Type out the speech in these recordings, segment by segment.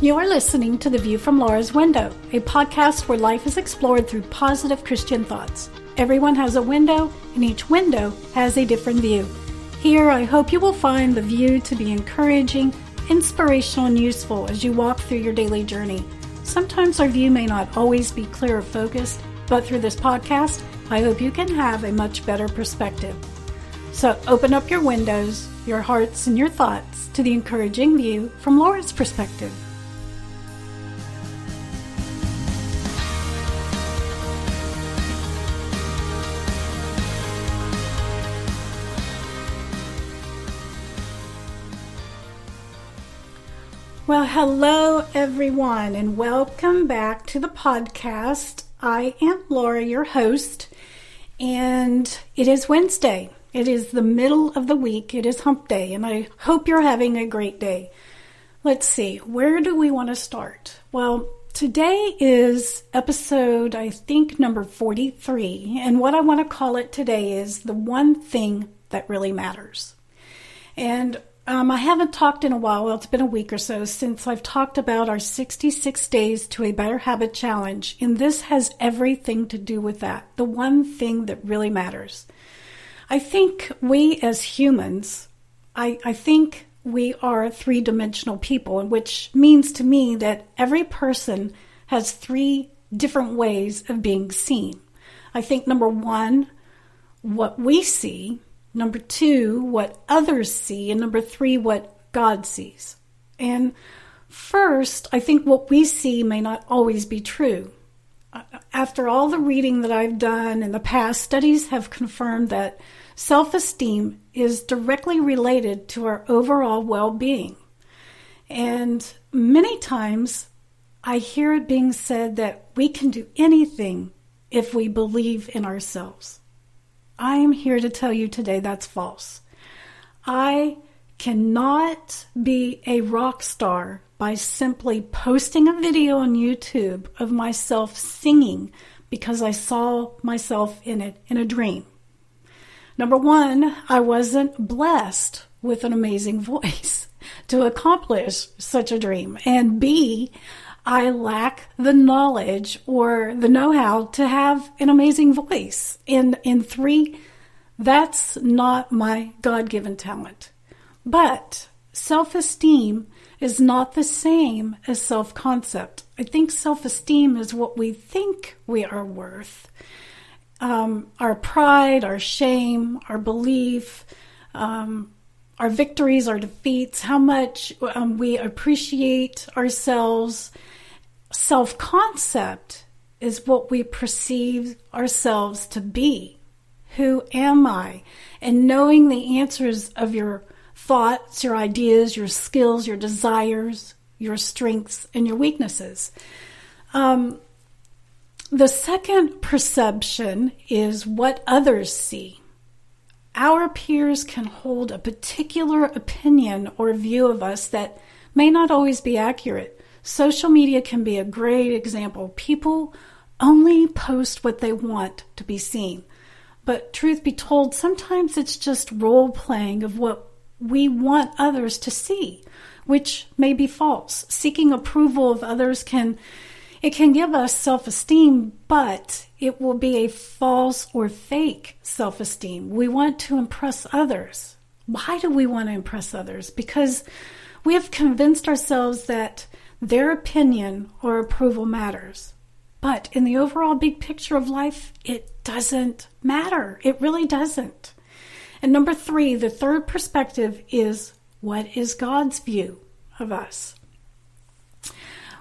You are listening to The View from Laura's Window, a podcast where life is explored through positive Christian thoughts. Everyone has a window, and each window has a different view. Here, I hope you will find the view to be encouraging, inspirational, and useful as you walk through your daily journey. Sometimes our view may not always be clear or focused, but through this podcast, I hope you can have a much better perspective. So open up your windows, your hearts, and your thoughts to the encouraging view from Laura's perspective. Well, hello everyone, and welcome back to the podcast. I am Laura, your host, and it is Wednesday. It is the middle of the week. It is hump day, and I hope you're having a great day. Let's see, where do we want to start? Well, today is episode, I think, number 43, and what I want to call it today is the one thing that really matters. And I haven't talked in a while. Well, it's been a week or so since I've talked about our 66 Days to a Better Habit Challenge, and this has everything to do with that, the one thing that really matters. I think we as humans, I think we are three-dimensional people, which means to me that every person has three different ways of being seen. I think number one, what we see. Number two, what others see. And number three, what God sees. And first, I think what we see may not always be true. After all the reading that I've done in the past, studies have confirmed that self-esteem is directly related to our overall well-being. And many times, I hear it being said that we can do anything if we believe in ourselves. I am here to tell you today that's false. I cannot be a rock star by simply posting a video on YouTube of myself singing because I saw myself in it in a dream. Number one, I wasn't blessed with an amazing voice to accomplish such a dream. And B, I lack the knowledge or the know-how to have an amazing voice. And three, that's not my God-given talent. But self-esteem is not the same as self-concept. I think self-esteem is what we think we are worth. Our pride, our shame, our belief, our victories, our defeats, how much we appreciate ourselves. Self-concept is what we perceive ourselves to be. Who am I? And knowing the answers of your thoughts, your ideas, your skills, your desires, your strengths, and your weaknesses. The second perception is what others see. Our peers can hold a particular opinion or view of us that may not always be accurate. Social media can be a great example. People only post what they want to be seen. But truth be told, sometimes it's just role-playing of what we want others to see, which may be false. Seeking approval of others can give us self-esteem, but it will be a false or fake self-esteem. We want to impress others. Why do we want to impress others? Because we have convinced ourselves that their opinion or approval matters. But in the overall big picture of life, it doesn't matter. It really doesn't. And number three, the third perspective is, what is God's view of us?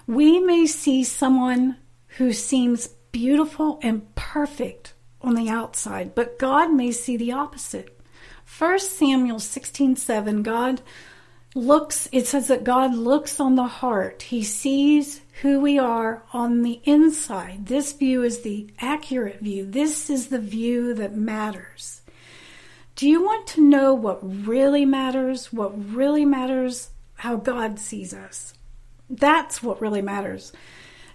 We may see someone who seems beautiful and perfect on the outside, but God may see the opposite. 1 Samuel 16:7, it says that God looks on the heart. He sees who we are on the inside. This view is the accurate view. This is the view that matters. Do you want to know what really matters? What really matters? How God sees us. That's what really matters.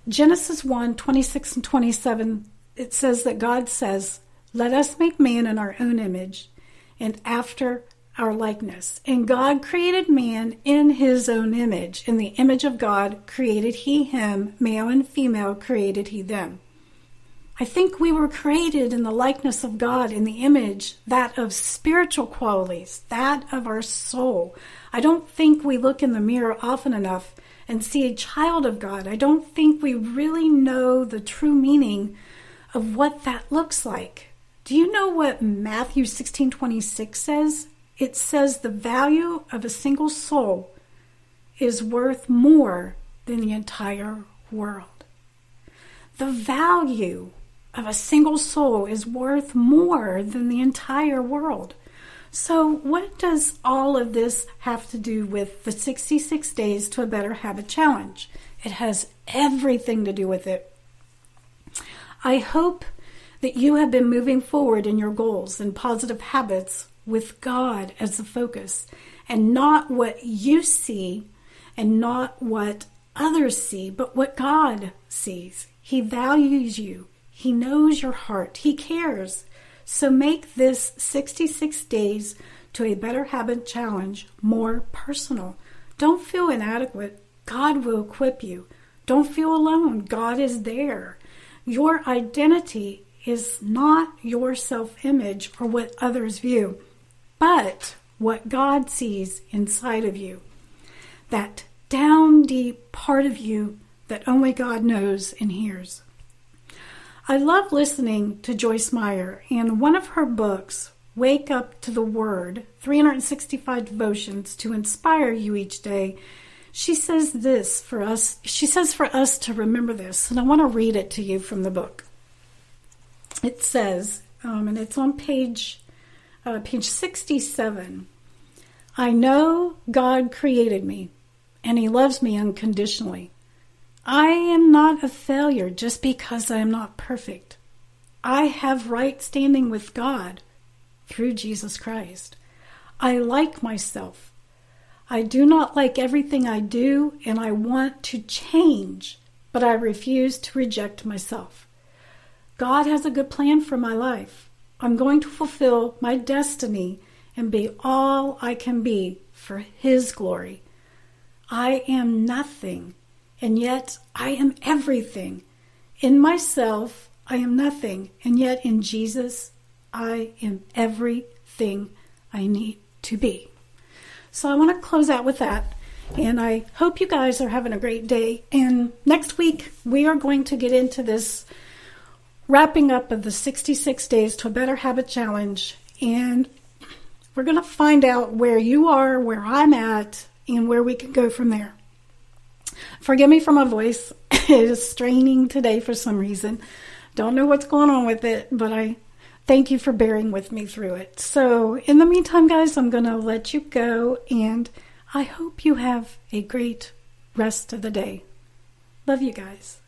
Genesis 1:26 and 27, it says that God says, "Let us make man in our own image and after our likeness. And God created man in his own image. In the image of God created he him, male and female created he them. I think we were created in the likeness of God, in the image, that of spiritual qualities, that of our soul. I don't think we look in the mirror often enough and see a child of God. I don't think we really know the true meaning of what that looks like. Do you know what Matthew 16:26 says? It says the value of a single soul is worth more than the entire world. The value of a single soul is worth more than the entire world. So what does all of this have to do with the 66 Days to a Better Habit Challenge? It has everything to do with it. I hope that you have been moving forward in your goals and positive habits with God as the focus, and not what you see and not what others see, but what God sees. He values you. He knows your heart. He cares. So make this 66 Days to a Better Habit Challenge more personal. Don't feel inadequate. God will equip you. Don't feel alone. God is there. Your identity is not your self-image or what others view, but what God sees inside of you. That down deep part of you that only God knows and hears. I love listening to Joyce Meyer, and one of her books, Wake Up to the Word, 365 Devotions to Inspire You Each Day, she says this for us. She says for us to remember this, and I want to read it to you from the book. It says, and it's on page 67, I know God created me, and he loves me unconditionally. I am not a failure just because I am not perfect. I have right standing with God through Jesus Christ. I like myself. I do not like everything I do, and I want to change, but I refuse to reject myself. God has a good plan for my life. I'm going to fulfill my destiny and be all I can be for his glory. I am nothing, and yet I am everything. In myself, I am nothing, and yet in Jesus, I am everything I need to be. So I want to close out with that, and I hope you guys are having a great day. And next week, we are going to get into this wrapping up of the 66 Days to a Better Habit Challenge, and we're going to find out where you are, where I'm at, and where we can go from there. Forgive me for my voice. It is straining today for some reason. Don't know what's going on with it, but I thank you for bearing with me through it. So in the meantime, guys, I'm going to let you go, and I hope you have a great rest of the day. Love you guys.